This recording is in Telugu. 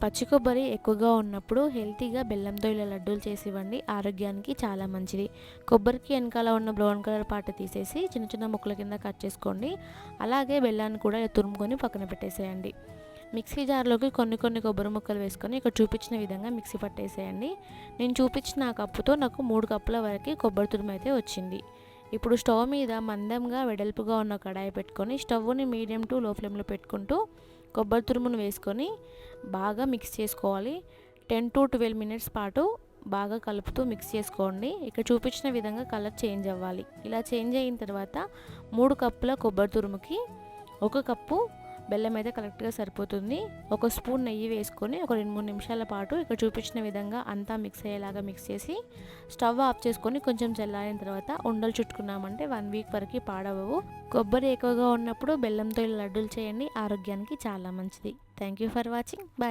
పచ్చి కొబ్బరి ఎక్కువగా ఉన్నప్పుడు హెల్తీగా బెల్లంతో ఇలా లడ్డూలు చేసి ఇవ్వండి, ఆరోగ్యానికి చాలా మంచిది. కొబ్బరికి వెనకాల ఉన్న బ్రౌన్ కలర్ పార్ట్ తీసేసి చిన్న చిన్న ముక్కల కింద కట్ చేసుకోండి. అలాగే బెల్లాన్ని కూడా ఇలా తురుముకొని పక్కన పెట్టేసేయండి. మిక్సీ జార్లోకి కొన్ని కొబ్బరి ముక్కలు వేసుకొని ఇక్కడ చూపించిన విధంగా మిక్సీ పట్టేసేయండి. నేను చూపించిన ఆ కప్పుతో నాకు 3 కప్పుల వరకు కొబ్బరి తురుము అయితే వచ్చింది. ఇప్పుడు స్టవ్ మీద మందంగా వెడల్పుగా ఉన్న కడాయి పెట్టుకొని స్టవ్ని మీడియం టు లో ఫ్లేమ్లో పెట్టుకుంటూ కొబ్బరి తురుమును వేసుకొని బాగా మిక్స్ చేసుకోవాలి. 10 to 12 మినిట్స్ పాటు బాగా కలుపుతూ మిక్స్ చేసుకోండి. ఇక్కడ చూపించిన విధంగా కలర్ చేంజ్ అవ్వాలి. ఇలా చేంజ్ అయిన తర్వాత 3 కప్పుల కొబ్బరి తురుముకి 1 కప్పు బెల్లం అయితే కరెక్ట్గా సరిపోతుంది. 1 స్పూన్ నెయ్యి వేసుకొని ఒక 2-3 నిమిషాల పాటు ఇక్కడ చూపించిన విధంగా అంతా మిక్స్ అయ్యేలాగా మిక్స్ చేసి స్టవ్ ఆఫ్ చేసుకొని కొంచెం చల్లారిన తర్వాత ఉండలు చుట్టుకున్నామంటే 1 వీక్ వరకు పాడవవు. కొబ్బరి ఎక్కువగా ఉన్నప్పుడు బెల్లంతో లడ్డూలు చేయండి, ఆరోగ్యానికి చాలా మంచిది. Thank you for watching. Bye.